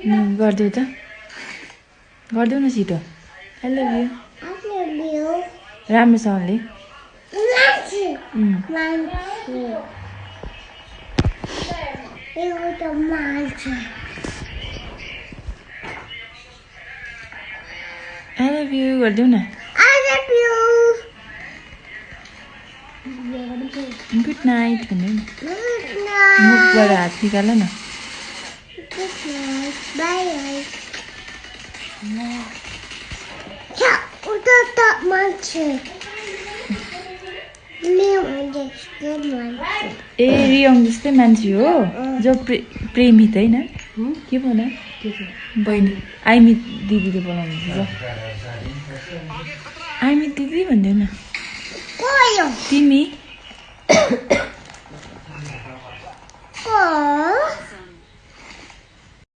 गरिदेऊ त गरिदेऊ न छिटो आई लभ यु राम्रोसँगले आई लभ यु गरिदेऊ न गुड नाइट भन्नु न मुखबाट हात निकाल न ए रियोङ जस्तै मान्छे हो जो प्रेमित होइन के भन बहिनी आइमित दिदीले बोलाउनुहुन्छ आइमित दिदी भन्देऊ न तिमी